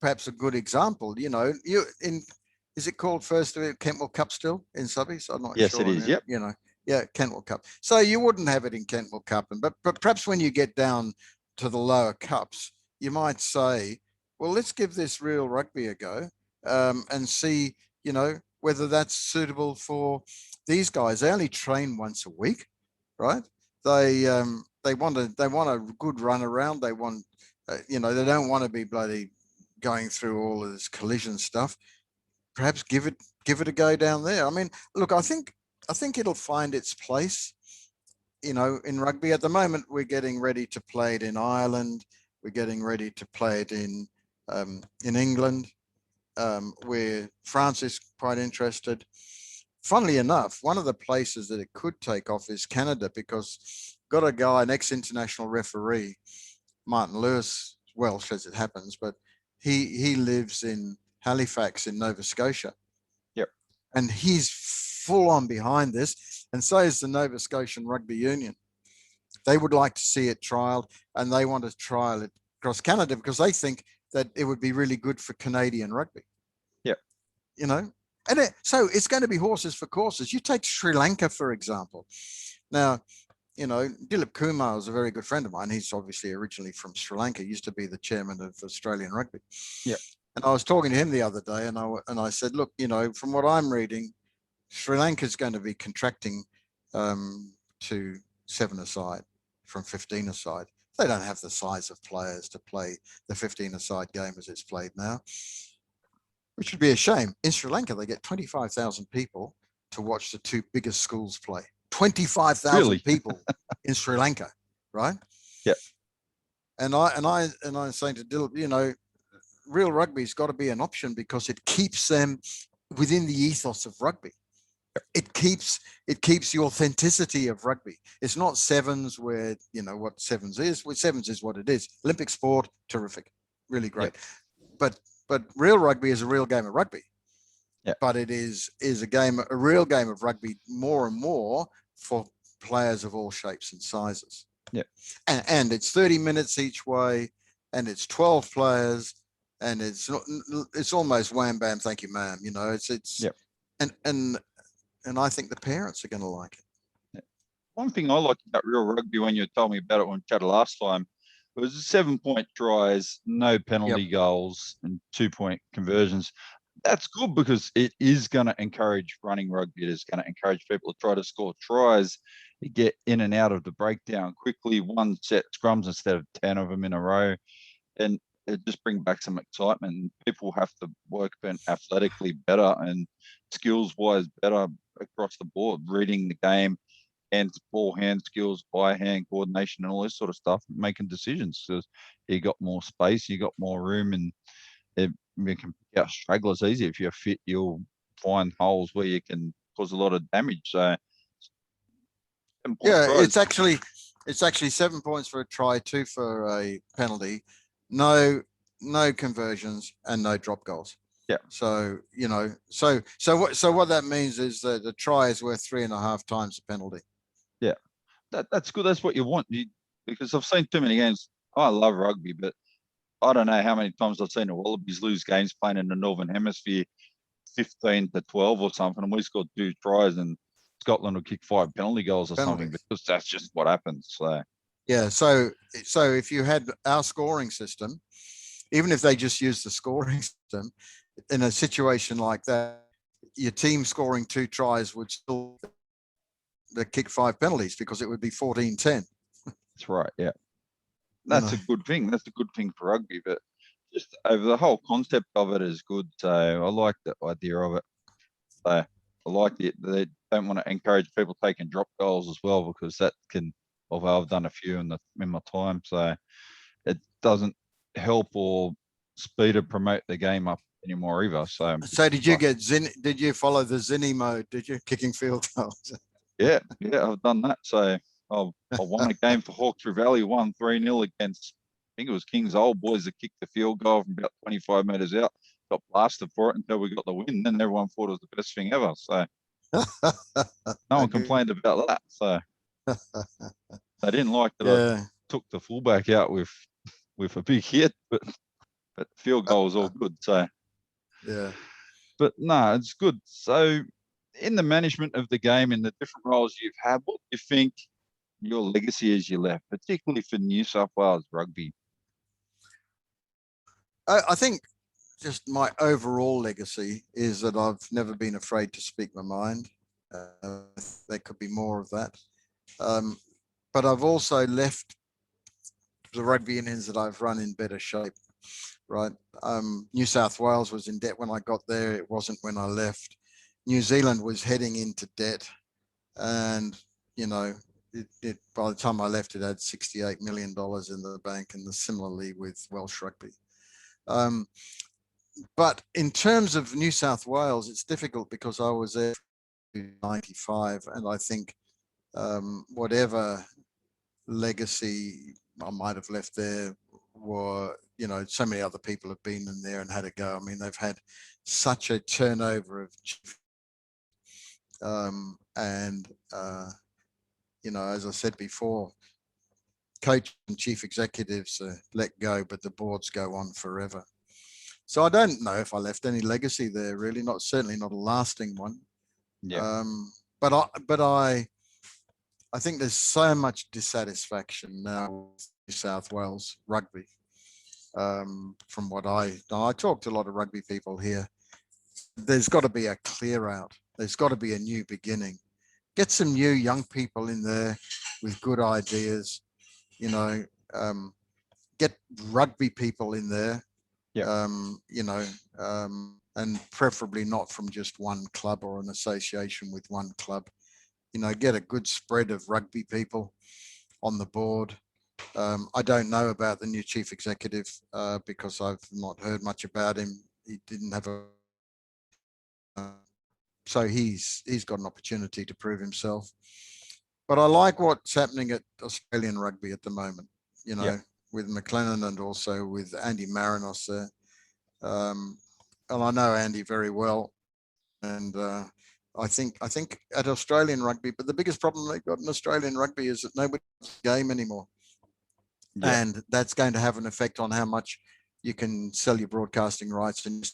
perhaps a good example. You know, is it called first Kentwell Cup still in subbies? I'm not sure. Yes, it is. Yep. You know, yeah, Kentwell Cup. So you wouldn't have it in Kentwell Cup, but perhaps when you get down to the lower cups, you might say, well, let's give this real rugby a go, and see, you know, whether that's suitable for these guys. They only train once a week, right? They want a good run around. They want, you know, they don't want to be bloody going through all of this collision stuff. Perhaps give it a go down there. I mean, look, I think it'll find its place, you know, in rugby. At the moment, we're getting ready to play it in Ireland. We're getting ready to play it in England, where France is quite interested. Funnily enough, one of the places that it could take off is Canada, because got a guy, an ex-international referee, Martin Lewis, Welsh as it happens, but he lives in Halifax in Nova Scotia. Yep. And he's full on behind this, and so is the Nova Scotian Rugby Union. They would like to see it trialed, and they want to trial it across Canada because they think that it would be really good for Canadian rugby. Yep. You know, and so it's going to be horses for courses. You take Sri Lanka, for example. Now, you know, Dilip Kumar is a very good friend of mine. He's obviously originally from Sri Lanka. He used to be the chairman of Australian Rugby. Yeah. And I was talking to him the other day, and I said, look, you know, from what I'm reading, Sri Lanka is going to be contracting to 7-a-side from 15-a-side. They don't have the size of players to play the 15-a-side game as it's played now, which would be a shame. In Sri Lanka, they get 25,000 people to watch the two biggest schools play. 25,000 people in Sri Lanka, right? Yeah. And I'm saying to Dylan, you know, real rugby's got to be an option because it keeps them within the ethos of rugby. It keeps the authenticity of rugby. It's not sevens where, you know, what sevens is. Well, sevens is what it is. Olympic sport, terrific, really great. Yeah. But real rugby is a real game of rugby. Yeah. But it is a real game of rugby more and more for players of all shapes and sizes. Yeah. And it's 30 minutes each way, and it's 12 players, and it's almost wham bam, thank you, ma'am. You know, it's yeah. And I think the parents are going to like it. Yeah. One thing I like about real rugby, when you told me about it when we chatted last time, It was 7-point tries, no penalty goals, and 2-point conversions. That's good because it is going to encourage running rugby. It is going to encourage people to try to score tries, to get in and out of the breakdown quickly, one set scrums instead of 10 of them in a row. And it just brings back some excitement. People have to work athletically better and skills-wise better across the board, reading the game, ball hand skills, eye hand coordination, and all this sort of stuff, making decisions. Because you got more space, you got more room, and you can pick out stragglers easy. If you're fit, you'll find holes where you can cause a lot of damage. So, yeah, it's actually 7 points for a try, 2 for a penalty, no conversions, and no drop goals. Yeah. So so what that means is that the try is worth 3.5 times the penalty. Yeah, that's good. That's what you want. Because I've seen too many games. I love rugby, but I don't know how many times I've seen the Wallabies lose games playing in the Northern Hemisphere, 15-12 or something, and we scored 2 tries, and Scotland will kick 5 penalty goals or something, because that's just what happens. So yeah, so if you had our scoring system, even if they just use the scoring system, in a situation like that, your team scoring 2 tries would still kick 5 penalties, because it would be 14-10. That's right. Yeah, that's a good thing. That's a good thing for rugby, but just over the whole concept of it is good. So I like the idea of it. So I like it. They don't want to encourage people taking drop goals as well, because that can, although I've done a few in my time, so it doesn't help or speed or promote the game up anymore either. So did you did you follow the Zinni mode? Did you, kicking field goals? Yeah, I've done that. So I won a game for Hawkesbury Valley, won 3-0 against, I think it was King's Old Boys, that kicked the field goal from about 25 metres out. Got blasted for it until we got the win. Then everyone thought it was the best thing ever. So no one complained about that. So they didn't like that I took the fullback out with a big hit, but field goal was all good. So yeah. But no, it's good. So in the management of the game, in the different roles you've had, what do you think your legacy as you left, particularly for New South Wales rugby? I think just my overall legacy is that I've never been afraid to speak my mind. There could be more of that. But I've also left the rugby unions that I've run in better shape, right? New South Wales was in debt when I got there. It wasn't when I left. New Zealand was heading into debt. And, by the time I left, it had $68 million in the bank, and similarly with Welsh rugby. But in terms of New South Wales, it's difficult because I was there in 95, and I think whatever legacy I might have left there were, so many other people have been in there and had a go. I mean, they've had such a turnover of as I said before, coach and chief executives let go, but the boards go on forever. So I don't know if I left any legacy there, really. Certainly not a lasting one. Yeah. But I think there's so much dissatisfaction now with New South Wales rugby. From what I talk to a lot of rugby people here, there's got to be a clear out. There's got to be a new beginning. Get some new young people in there with good ideas. Get rugby people in there. Yeah. And preferably not from just one club or an association with one club. Get a good spread of rugby people on the board. I don't know about the new chief executive because I've not heard much about him. He didn't have so he's got an opportunity to prove himself. But I like what's happening at Australian rugby at the moment, with McLennan and also with Andy Marinos there. And I know Andy very well. And I think at Australian rugby, but the biggest problem they've got in Australian rugby is that nobody plays the game anymore. Yeah. And that's going to have an effect on how much you can sell your broadcasting rights. And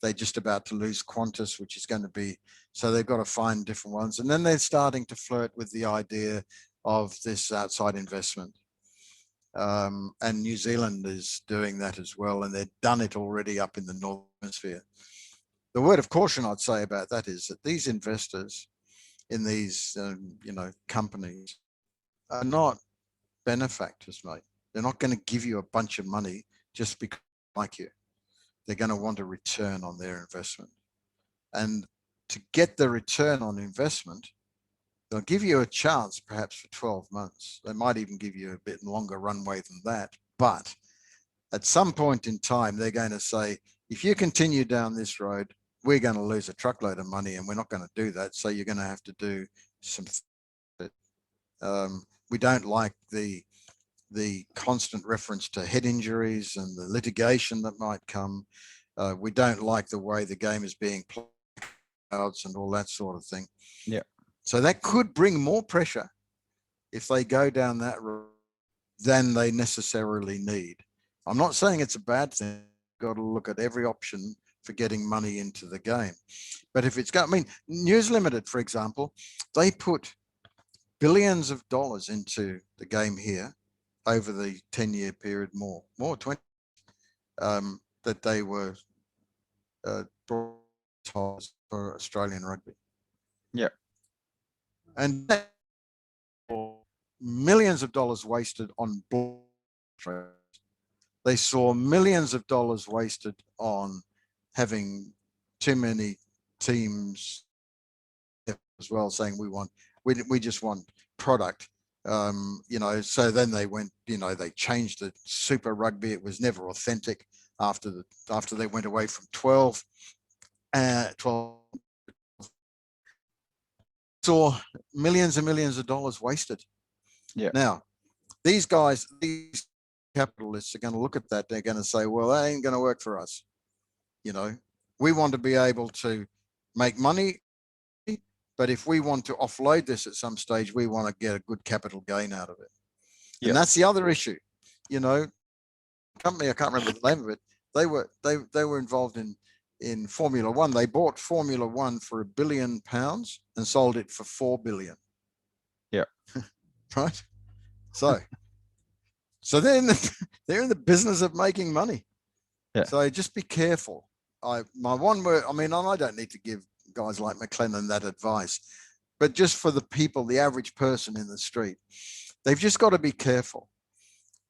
they're just about to lose Qantas, which is going to be, so they've got to find different ones. And then they're starting to flirt with the idea of this outside investment. And New Zealand is doing that as well, and they've done it already up in the Northern Hemisphere. The word of caution I'd say about that is that these investors in these, companies are not benefactors, mate. They're not going to give you a bunch of money just because they like you. They're going to want a return on their investment. And to get the return on investment, they'll give you a chance perhaps for 12 months. They might even give you a bit longer runway than that. But at some point in time, they're going to say, if you continue down this road, we're going to lose a truckload of money and we're not going to do that. So you're going to have to do some. We don't like the constant reference to head injuries and the litigation that might come. We don't like the way the game is being played and all that sort of thing. Yeah. So that could bring more pressure if they go down that road than they necessarily need. I'm not saying it's a bad thing. You've got to look at every option for getting money into the game. But if it's got, News Limited, for example, they put billions of dollars into the game here over the 10-year period, more 20, that they were brought for Australian rugby. Yeah. And millions of dollars wasted on ball. They saw millions of dollars wasted on having too many teams as well, saying we just want product. So then they went, they changed the Super Rugby. It was never authentic after they went away from 12. Saw millions and millions of dollars wasted. Yeah. Now, these guys, these capitalists are going to look at that. They're going to say, well, that ain't going to work for us. We want to be able to make money, but if we want to offload this at some stage, we want to get a good capital gain out of it. Yeah. And that's the other issue. Company, I can't remember the name of it. They were involved in Formula One. They bought Formula One for £1 billion and sold it for $4 billion. Yeah. Right. So they're in the business of making money. Yeah. So just be careful. My one word, and I don't need to give guys like McLennan that advice, but just for the people, the average person in the street, they've just got to be careful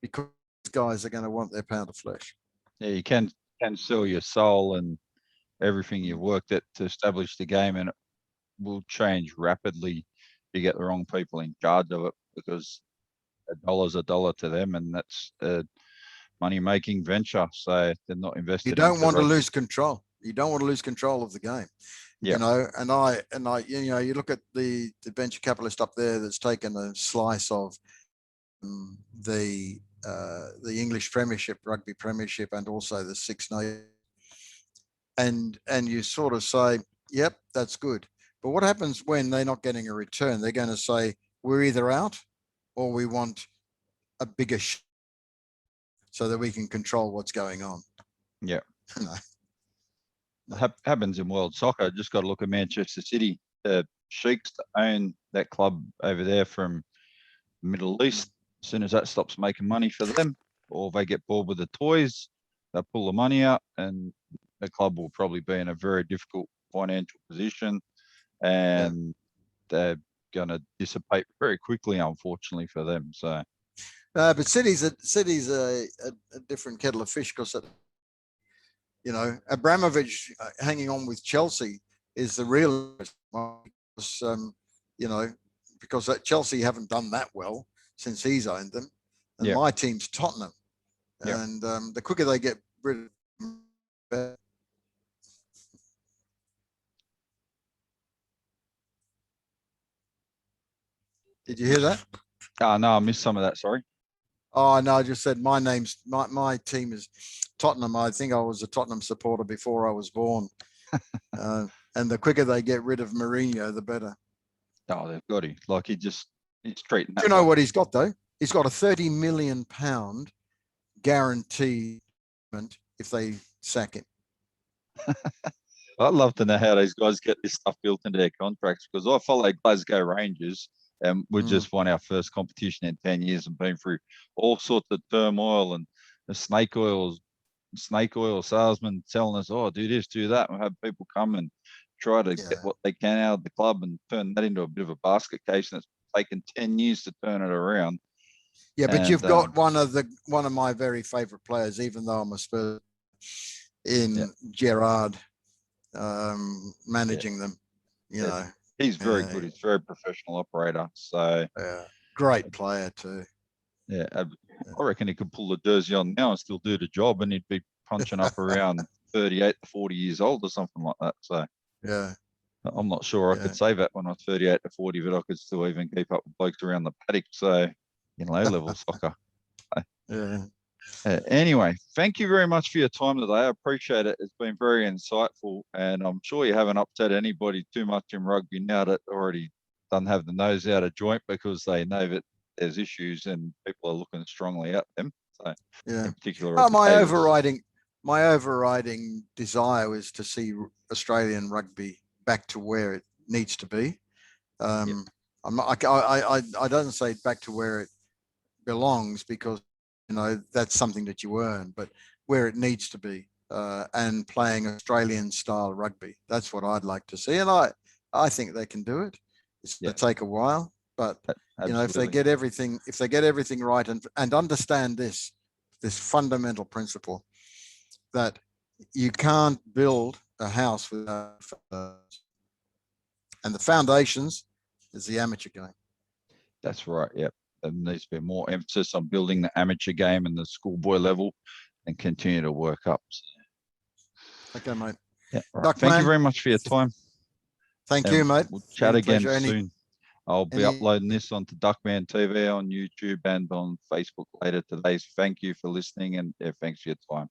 because guys are going to want their pound of flesh. Yeah, you can sell your soul and everything you've worked at to establish the game, and it will change rapidly if you get the wrong people in charge of it, because a dollar's a dollar to them, and that's a money-making venture. So they're not invested. You don't want to lose control. You don't want to lose control of the game. Yeah. You look at the venture capitalist up there that's taken a slice of the English Premiership, Rugby Premiership, and also the Six Nations, and you sort of say, yep, that's good. But what happens when they're not getting a return? They're going to say, we're either out or we want a bigger so that we can control what's going on. Yeah. It happens in world soccer. Just got to look at Manchester City. The sheiks that own that club over there from the Middle East, as soon as that stops making money for them, or they get bored with the toys, they'll pull the money out, and the club will probably be in a very difficult financial position, and they're going to dissipate very quickly, unfortunately for them. So, but City's a different kettle of fish, because Abramovich hanging on with Chelsea is the real, because that Chelsea haven't done that well since he's owned them, and my team's Tottenham, and the quicker they get rid of them, Did you hear that? No, I missed some of that. Sorry. Oh no, I just said my team is Tottenham. I think I was a Tottenham supporter before I was born. And the quicker they get rid of Mourinho, the better. Oh, they've got him. Like he's treating that. Do you know what he's got though? He's got a £30 million guarantee if they sack him. I'd love to know how these guys get this stuff built into their contracts, because I follow Glasgow Rangers And we just won our first competition in 10 years and been through all sorts of turmoil and the snake oil salesmen telling us, oh, do this, do that. And we have people come and try to get what they can out of the club and turn that into a bit of a basket case. And it's taken 10 years to turn it around. Yeah, but you've got one of my very favourite players, even though I'm a Spurs, in Gerard, managing them. You know, he's very good. He's a very professional operator. So great player too. Yeah, I reckon he could pull the jersey on now and still do the job, and he'd be punching up around 38 to 40 years old or something like that. So yeah, I'm not sure I could say that when I was 38 to 40, but I could still even keep up with blokes around the paddock. So in low-level soccer. Anyway, thank you very much for your time today. I appreciate it. It's been very insightful, and I'm sure you haven't upset anybody too much in rugby now that already doesn't have the nose out of joint because they know that there's issues and people are looking strongly at them. So in particular, my overriding desire is to see Australian rugby back to where it needs to be. I'm not, I don't say back to where it belongs because, you know, that's something that you earn, but where it needs to be, and playing Australian style rugby. That's what I'd like to see. And I think they can do it. It's going to take a while, but you know, if they get everything right and understand this fundamental principle that you can't build a house without foundations, and the foundations is the amateur game. That's right. Yep. There needs to be more emphasis on building the amateur game and the schoolboy level and continue to work up. So. Okay, mate. Yeah. Right. Thank you very much for your time. Thank you, mate. We'll chat again soon. I'll be uploading this onto Duckman TV on YouTube and on Facebook later today. So thank you for listening, and thanks for your time.